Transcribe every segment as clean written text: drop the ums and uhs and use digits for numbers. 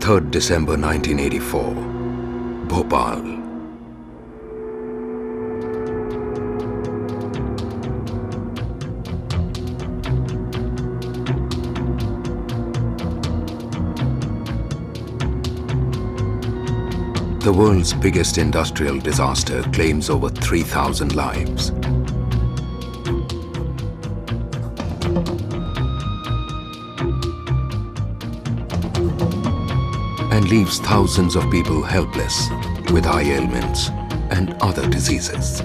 3rd December 1984, Bhopal. The world's biggest industrial disaster claims over 3,000 lives. And leaves thousands of people helpless with eye ailments and other diseases.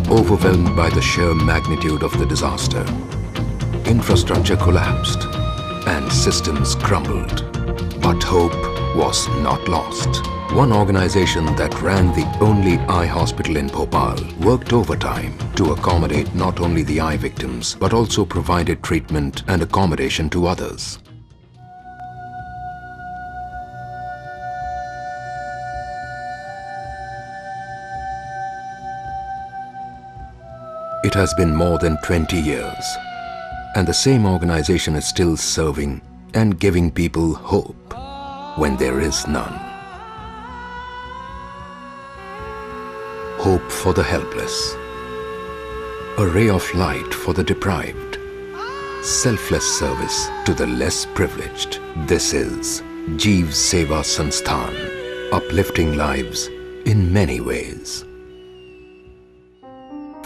Overwhelmed by the sheer magnitude of the disaster, infrastructure collapsed and systems crumbled. But hope was not lost. One organization that ran the only eye hospital in Bhopal worked overtime to accommodate not only the eye victims but also provided treatment and accommodation to others. It has been more than 20 years, and the same organization is still serving and giving people hope when there is none. Hope for the helpless, a ray of light for the deprived, selfless service to the less privileged. This is Jeev Sewa Sansthan, uplifting lives in many ways.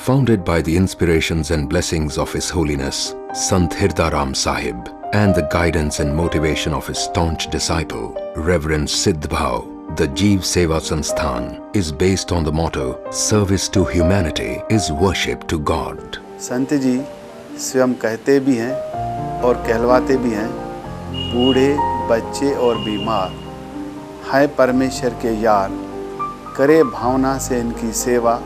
Founded by the inspirations and blessings of His Holiness Sant Hirdaram Sahib and the guidance and motivation of his staunch disciple, Reverend Siddhbhav, the Jeev Sewa Sansthan is based on the motto, service to humanity is worship to God. संत जी स्वयं कहते भी हैं और कहलवाते भी हैं, बूढ़े, बच्चे और बीमार हैं परमेश्वर के यार, करे भावना से इनकी सेवा,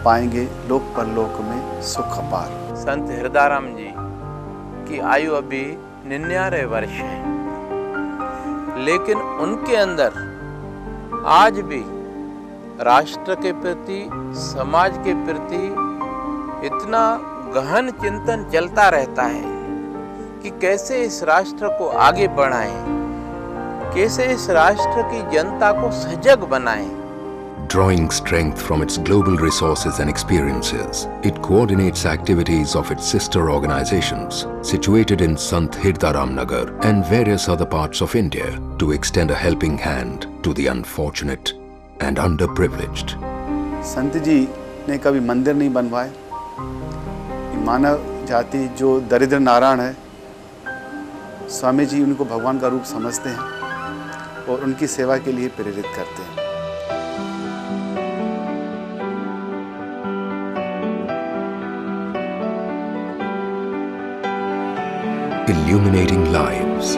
पाएंगे लोक परलोक में सुख अपार। संत हिरदाराम जी की आयु अभी 99 वर्ष है, लेकिन उनके अंदर आज भी राष्ट्र के प्रति, समाज के प्रति इतना गहन चिंतन चलता रहता है कि कैसे इस राष्ट्र को आगे बढ़ाएं, कैसे इस राष्ट्र की जनता को सजग बनाएं। Drawing strength from its global resources and experiences, it coordinates activities of its sister organizations situated in Sant Hirdaram Nagar and various other parts of India to extend a helping hand to the unfortunate and underprivileged. संत जी ने कभी मंदिर नहीं बनवाए। मानव जाति जो दरिद्र नारायण है, स्वामी जी उनको भगवान का रूप समझते हैं और उनकी सेवा के लिए प्रेरित करते हैं। Illuminating lives.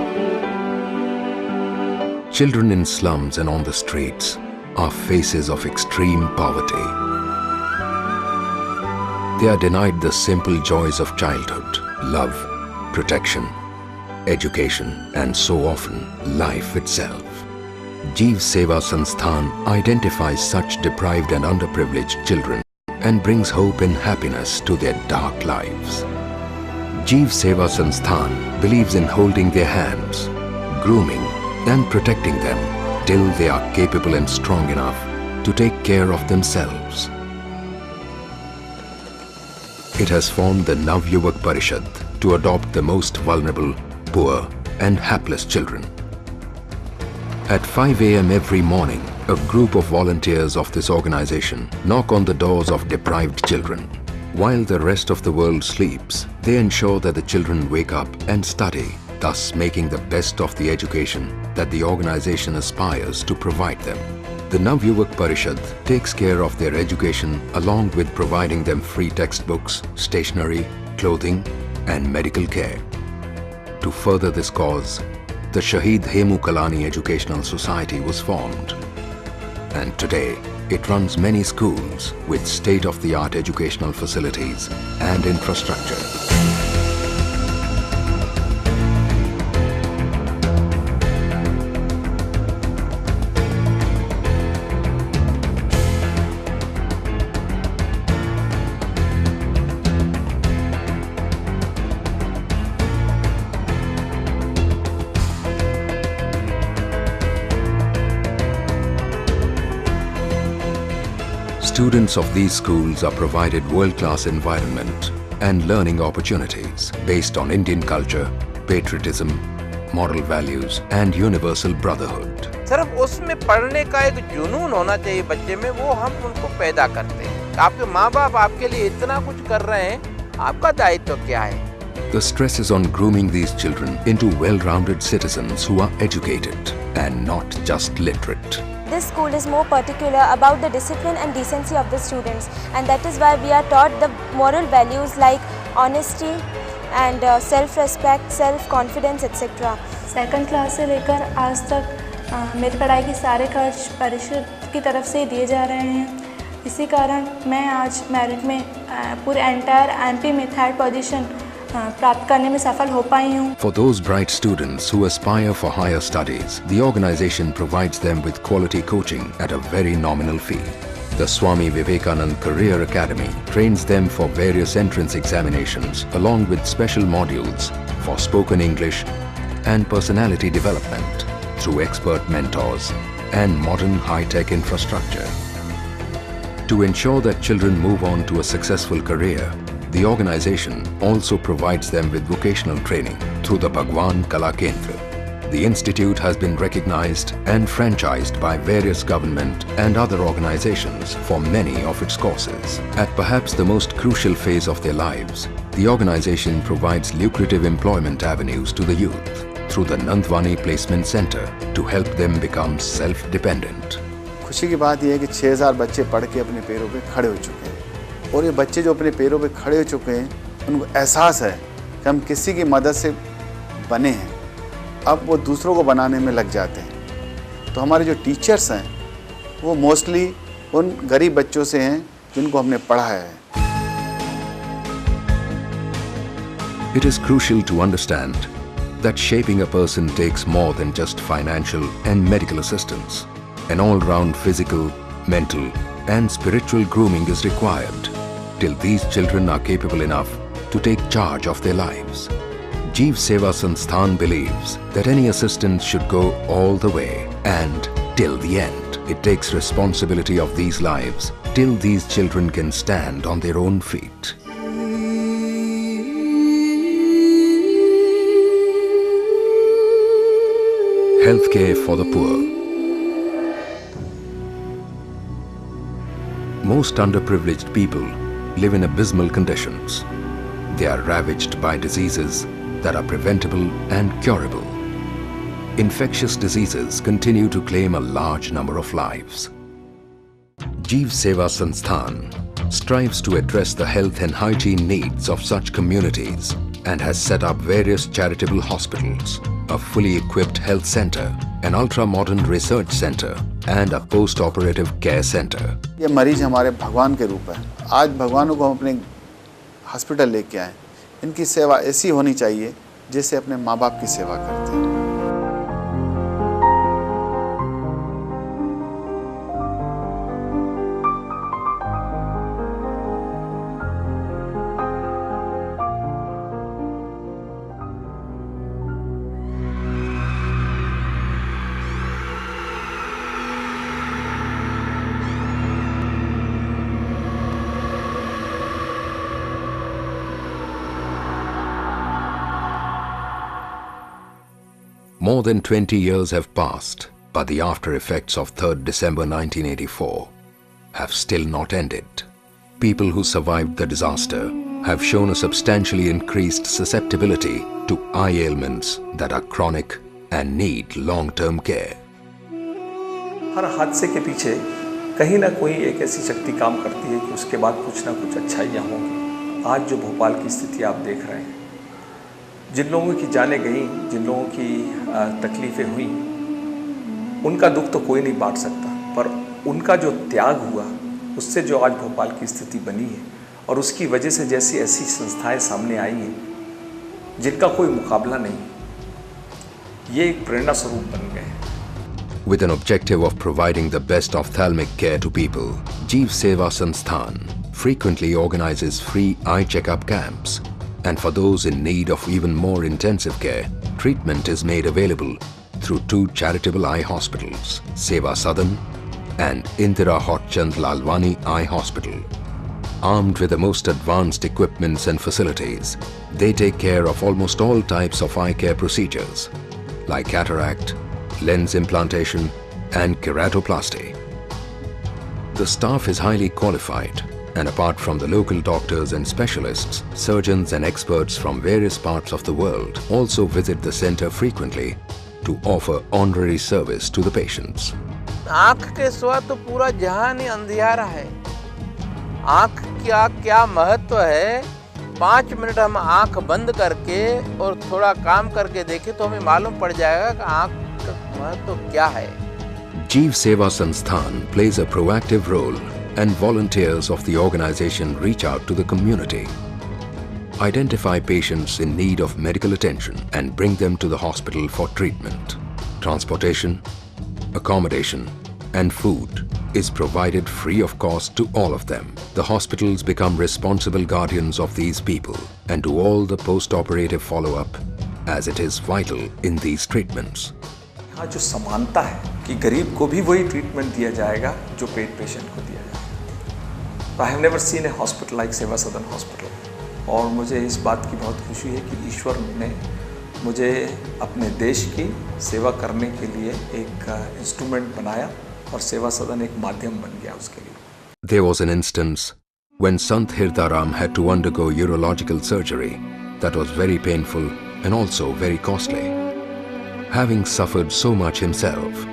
Children in slums and on the streets are faces of extreme poverty. They are denied the simple joys of childhood, love, protection, education, and so often life itself. Jeev Sewa Sansthan identifies such deprived and underprivileged children and brings hope and happiness to their dark lives. Jeev Sewa Sansthan believes in holding their hands, grooming and protecting them till they are capable and strong enough to take care of themselves. It has formed the Navyuvak Parishad to adopt the most vulnerable, poor and hapless children. At 5 a.m. every morning, a group of volunteers of this organization knock on the doors of deprived children. While the rest of the world sleeps, they ensure that the children wake up and study, thus making the best of the education that the organization aspires to provide them. The Navyuvak Parishad takes care of their education along with providing them free textbooks, stationery, clothing and medical care. To further this cause, the Shaheed Hemu Kalani Educational Society was formed. And today, it runs many schools with state-of-the-art educational facilities and infrastructure. Students of these schools are provided world-class environment and learning opportunities based on Indian culture, patriotism, moral values and universal brotherhood. सिर्फ उसमें पढ़ने का एक जुनून होना चाहिए बच्चे में, वो हम उनको पैदा करते हैं। आपके माँ बाप आपके लिए इतना कुछ कर रहे हैं, आपका दायित्व क्या है? The stress is on grooming these children into well-rounded citizens who are educated and not just literate. This school is more particular about the discipline and decency of the students, and that is why we are taught the moral values like honesty and self-respect, self-confidence, etc. Second class से लेकर आज तक मेरी पढ़ाई के सारे खर्च परिषद की तरफ से दिए जा रहे हैं। इसी कारण मैं आज मेरिट में पूरे एंटायर एमपी में 3rd पोजीशन प्राप्त करने में सफल हो पाई हूँ। For those bright students who aspire for higher studies, the organization provides them with quality coaching at a very nominal fee. The Swami Vivekanand Career Academy trains them for various entrance examinations along with special modules for spoken English and personality development through expert mentors and modern high-tech infrastructure. To ensure that children move on to a successful career, the organization also provides them with vocational training through the Bhagwan Kala Kendra. The institute has been recognized and franchised by various government and other organizations for many of its courses. At perhaps the most crucial phase of their lives, the organization provides lucrative employment avenues to the youth through the Nandwani Placement Center to help them become self-dependent. खुशी की बात यह है कि 6000 बच्चे पढ़ के अपने पैरों पे खड़े हो चुके हैं, और ये बच्चे जो अपने पैरों पे खड़े हो चुके हैं उनको एहसास है कि हम किसी की मदद से बने हैं, अब वो दूसरों को बनाने में लग जाते हैं। तो हमारे जो टीचर्स हैं वो मोस्टली उन गरीब बच्चों से हैं जिनको हमने पढ़ाया है। It is crucial to understand that shaping a person takes more than just financial and medical assistance. An all-round physical, mental and spiritual grooming is required till these children are capable enough to take charge of their lives. Jeev Sewa Sansthan believes that any assistance should go all the way and till the end. It takes responsibility of these lives till these children can stand on their own feet. Healthcare for the poor. Most underprivileged people live in abysmal conditions. They are ravaged by diseases that are preventable and curable. Infectious diseases continue to claim a large number of lives. Jeev Sewa Sansthan strives to address the health and hygiene needs of such communities and has set up various charitable hospitals, a fully equipped health center, an ultra-modern research center and a post-operative care center. ये मरीज हमारे भगवान के रूप है। आज भगवानों को हम अपने हॉस्पिटल लेके आए। इनकी सेवा ऐसी होनी चाहिए जैसे अपने माँ बाप की सेवा करते हैं। More than 20 years have passed, but the after effects of 3rd December 1984 have still not ended. People who survived the disaster have shown a substantially increased susceptibility to eye ailments that are chronic and need long-term care. हर हादसे के पीछे कहीं ना कोई एक ऐसी शक्ति काम करती है कि उसके बाद कुछ ना कुछ अच्छाइयाँ होंगी। आज जो भोपाल की स्थिति आप देख रहे हैं, जिन लोगों की जानें गई, जिन लोगों की तकलीफ़ें हुई, उनका दुख तो कोई नहीं बांट सकता, पर उनका जो त्याग हुआ उससे जो आज भोपाल की स्थिति बनी है और उसकी वजह से जैसी ऐसी संस्थाएं सामने आई हैं जिनका कोई मुकाबला नहीं, ये एक प्रेरणा स्वरूप बन गए हैं। With an objective of providing the best ophthalmic care to people, Jeev Sewa Sansthan frequently organizes free eye checkup camps. And for those in need of even more intensive care, treatment is made available through 2 charitable eye hospitals, Seva Sadan and Indira Hotchand Lalwani Eye Hospital. Armed with the most advanced equipments and facilities, they take care of almost all types of eye care procedures like cataract, lens implantation and keratoplasty. The staff is highly qualified, and apart from the local doctors and specialists, surgeons and experts from various parts of the world also visit the center frequently to offer honorary service to the patients. आँख के सिवा तो पूरा जहान ही अंधियारा है। आँख का क्या महत्व है, 5 मिनट हम आँख बंद करके और थोड़ा काम करके देखें तो हमें मालूम पड़ जाएगा कि आँख का महत्व क्या है। Jeev Sewa Sansthan plays a proactive role, and volunteers of the organization reach out to the community, identify patients in need of medical attention and bring them to the hospital for treatment. Transportation, accommodation and food is provided free of cost to all of them. The hospitals become responsible guardians of these people and do all the post-operative follow-up, as it is vital in these treatments. यहाँ जो समानता है कि गरीब को भी वही treatment दिया जाएगा जो पेड पेशेंट को दिया जाएगा। I have never seen a hospital like सेवा सदन हॉस्पिटल, और मुझे इस बात की बहुत खुशी है कि ईश्वर ने मुझे अपने देश की सेवा करने के लिए एक इंस्ट्रूमेंट बनाया और सेवा सदन एक माध्यम बन गया उसके लिए। There was an instance when Sant Hirdaram had to undergo urological surgery that was very painful and also very costly. Having suffered so much himself,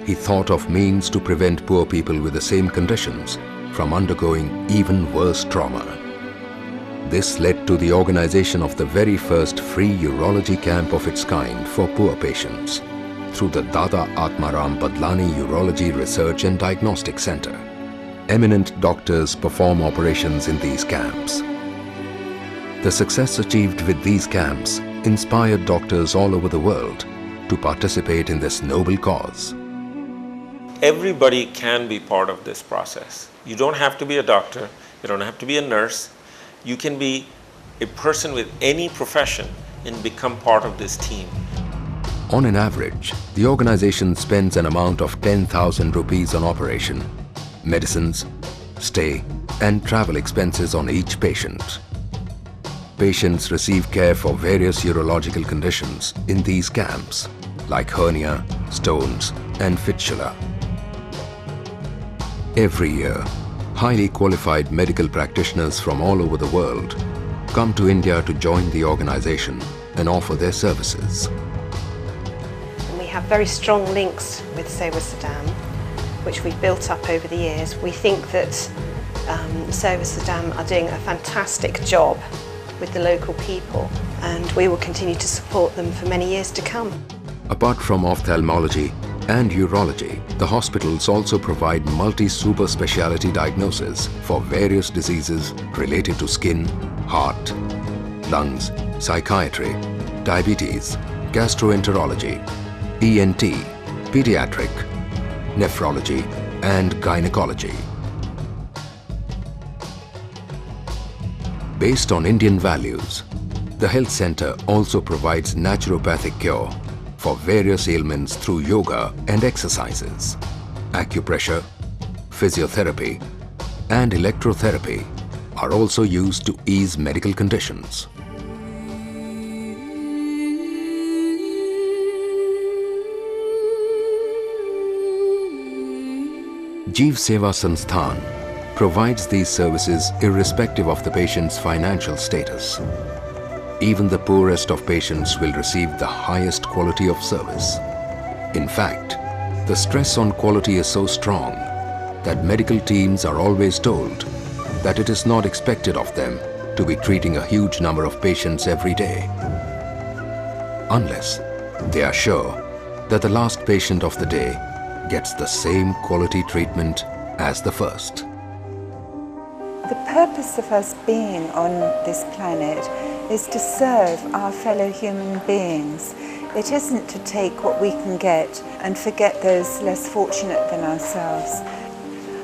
he thought of means to prevent poor people with the same conditions from undergoing even worse trauma. This led to the organization of the very first free urology camp of its kind for poor patients through the Dada Atmaram Badlani Urology Research and Diagnostic Center. Eminent doctors perform operations in these camps. The success achieved with these camps inspired doctors all over the world to participate in this noble cause. Everybody can be part of this process. You don't have to be a doctor, you don't have to be a nurse. You can be a person with any profession and become part of this team. On an average, the organization spends an amount of 10,000 rupees on operation, medicines, stay and travel expenses on each patient. Patients receive care for various urological conditions in these camps like hernia, stones and fistula. Every year, highly qualified medical practitioners from all over the world come to India to join the organization and offer their services. We have very strong links with Sewa Sansthan, which we've built up over the years. We think that Sewa Sansthan are doing a fantastic job with the local people, and we will continue to support them for many years to come. Apart from ophthalmology and urology, the hospitals also provide multi-super speciality diagnosis for various diseases related to skin, heart, lungs, psychiatry, diabetes, gastroenterology, ENT, pediatric, nephrology and gynecology. Based on Indian values, the health center also provides naturopathic cure for various ailments through yoga and exercises. Acupressure, physiotherapy and electrotherapy are also used to ease medical conditions. Jeev Sewa Sansthan provides these services irrespective of the patient's financial status. Even the poorest of patients will receive the highest quality of service. In fact, the stress on quality is so strong that medical teams are always told that it is not expected of them to be treating a huge number of patients every day, unless they are sure that the last patient of the day gets the same quality treatment as the first. The purpose of us being on this planet is to serve our fellow human beings. It isn't to take what we can get and forget those less fortunate than ourselves.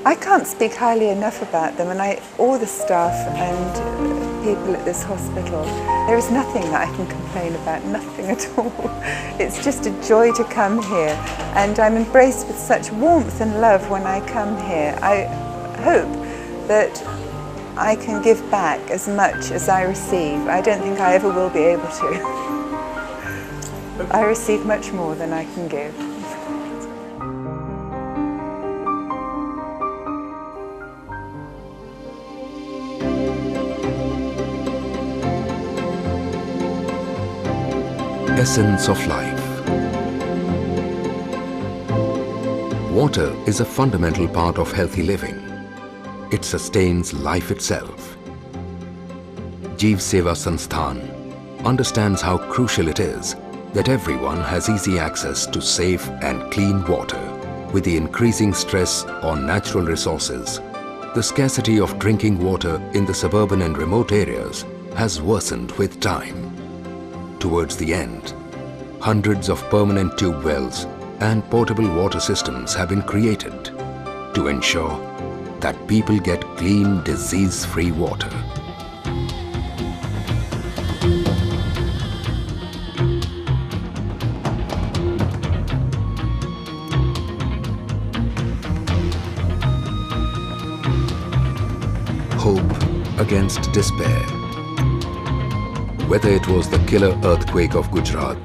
I can't speak highly enough about them, and all the staff and people at this hospital. There is nothing that I can complain about, nothing at all. It's just a joy to come here, and I'm embraced with such warmth and love when I come here. I hope that I can give back as much as I receive. I don't think I ever will be able to. I receive much more than I can give. Essence of life. Water is a fundamental part of healthy living. It sustains life itself. Jeev Sewa Sansthan understands how crucial it is that everyone has easy access to safe and clean water. With the increasing stress on natural resources, the scarcity of drinking water in the suburban and remote areas has worsened with time. Towards the end, hundreds of permanent tube wells and portable water systems have been created to ensure that people get clean, disease-free water. Hope against despair. Whether it was the killer earthquake of Gujarat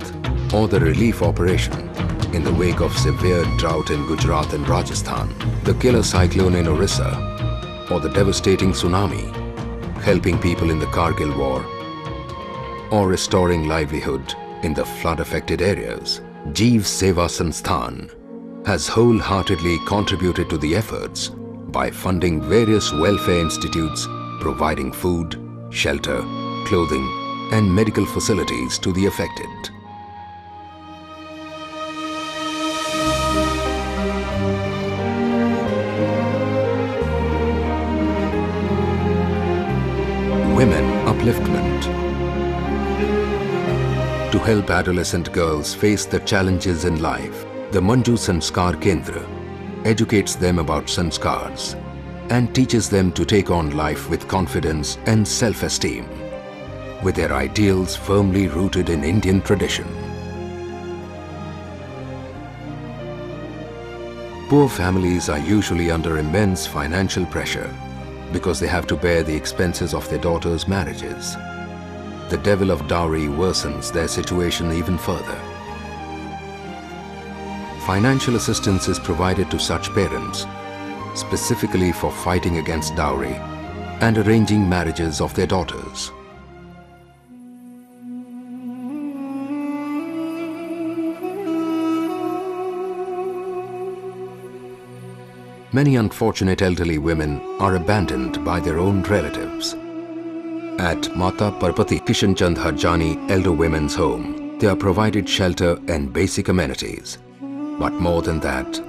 or the relief operation in the wake of severe drought in Gujarat and Rajasthan, the killer cyclone in Orissa, or the devastating tsunami, helping people in the Kargil war, or restoring livelihood in the flood-affected areas, Jeev Sewa Sansthan has wholeheartedly contributed to the efforts by funding various welfare institutes, providing food, shelter, clothing, and medical facilities to the affected. Women Upliftment. To help adolescent girls face the challenges in life, the Manju Sanskar Kendra educates them about sanskars and teaches them to take on life with confidence and self-esteem, with their ideals firmly rooted in Indian tradition. Poor families are usually under immense financial pressure because they have to bear the expenses of their daughters' marriages. The devil of dowry worsens their situation even further. Financial assistance is provided to such parents, specifically for fighting against dowry and arranging marriages of their daughters. Many unfortunate elderly women are abandoned by their own relatives. At Mata Parpati Kishan Chand Harjani Elder Women's Home, they are provided shelter and basic amenities. But more than that,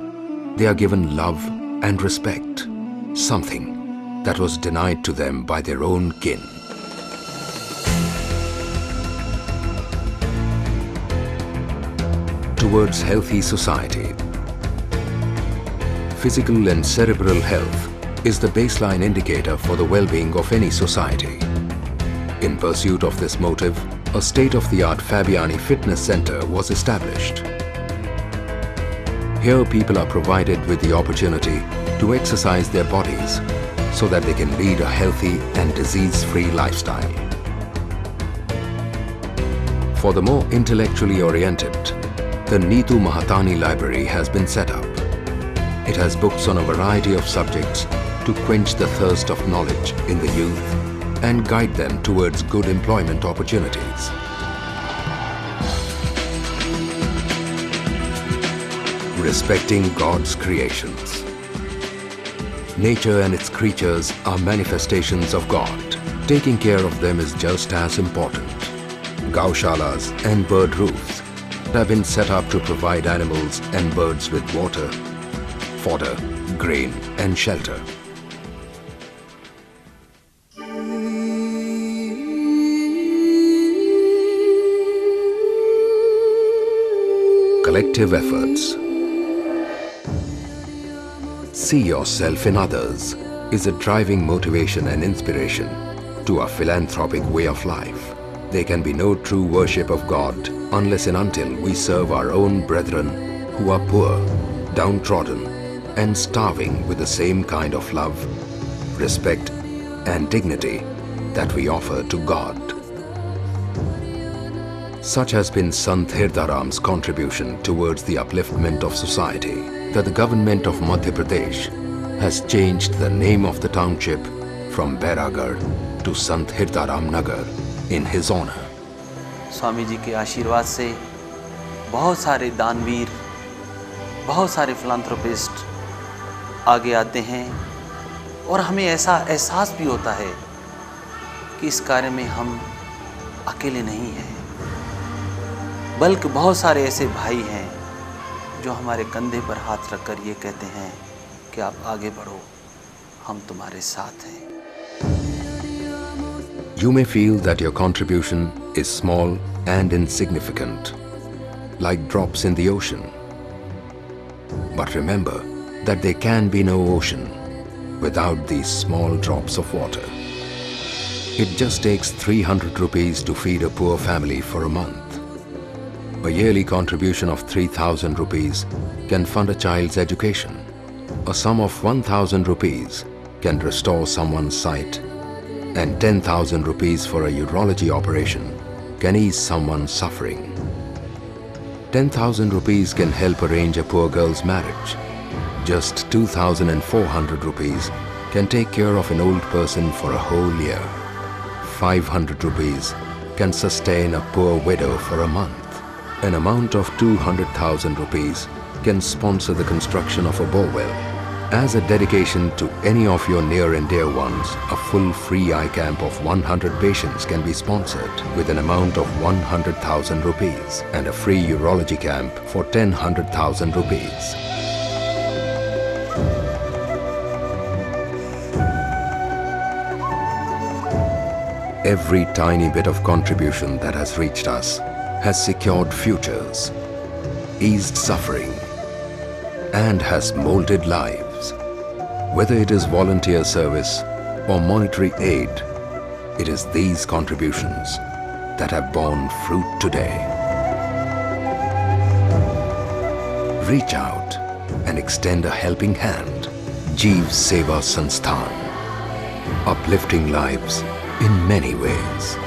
they are given love and respect, something that was denied to them by their own kin. Towards healthy society. Physical and cerebral health is the baseline indicator for the well-being of any society. In pursuit of this motive, a state-of-the-art Fabiani Fitness Center was established. Here people are provided with the opportunity to exercise their bodies so that they can lead a healthy and disease-free lifestyle. For the more intellectually oriented, the Neetu Mahatani Library has been set up. It has books on a variety of subjects to quench the thirst of knowledge in the youth and guide them towards good employment opportunities. Respecting God's creations. Nature and its creatures are manifestations of God. Taking care of them is just as important. Gaushalas and bird roofs have been set up to provide animals and birds with water, fodder, grain and shelter. Collective efforts. See yourself in others is a driving motivation and inspiration to to a philanthropic way of life. There can be no true worship of God unless and until we serve our own brethren who are poor, downtrodden, and starving with the same kind of love, respect, and dignity that we offer to God. Such has been Sant Hirdaram's contribution towards the upliftment of society that the government of Madhya Pradesh has changed the name of the township from Bairagarh to Sant Hirdaram Nagar in his honor. Swami ji के आशीर्वाद से बहुत सारे दानवीर, बहुत सारे philanthropist आगे आते हैं और हमें ऐसा एहसास भी होता है कि इस कार्य में हम अकेले नहीं हैं, बल्कि बहुत सारे ऐसे भाई हैं जो हमारे कंधे पर हाथ रखकर ये कहते हैं कि आप आगे बढ़ो, हम तुम्हारे साथ हैं. You may feel that your contribution is small and insignificant, like drops in the ocean. But remember that there can be no ocean without these small drops of water. It just takes 300 rupees to feed a poor family for a month. A yearly contribution of 3,000 rupees can fund a child's education. A sum of 1,000 rupees can restore someone's sight, and 10,000 rupees for a urology operation can ease someone's suffering. 10,000 rupees can help arrange a poor girl's marriage. Just 2,400 rupees can take care of an old person for a whole year. 500 rupees can sustain a poor widow for a month. An amount of 200,000 rupees can sponsor the construction of a borewell. As a dedication to any of your near and dear ones, a full free eye camp of 100 patients can be sponsored with an amount of 100,000 rupees and a free urology camp for 100,000 rupees. Every tiny bit of contribution that has reached us has secured futures, eased suffering, and has molded lives. Whether it is volunteer service or monetary aid, it is these contributions that have borne fruit today. Reach out and extend a helping hand. Jeev Sewa Sansthan, uplifting lives in many ways.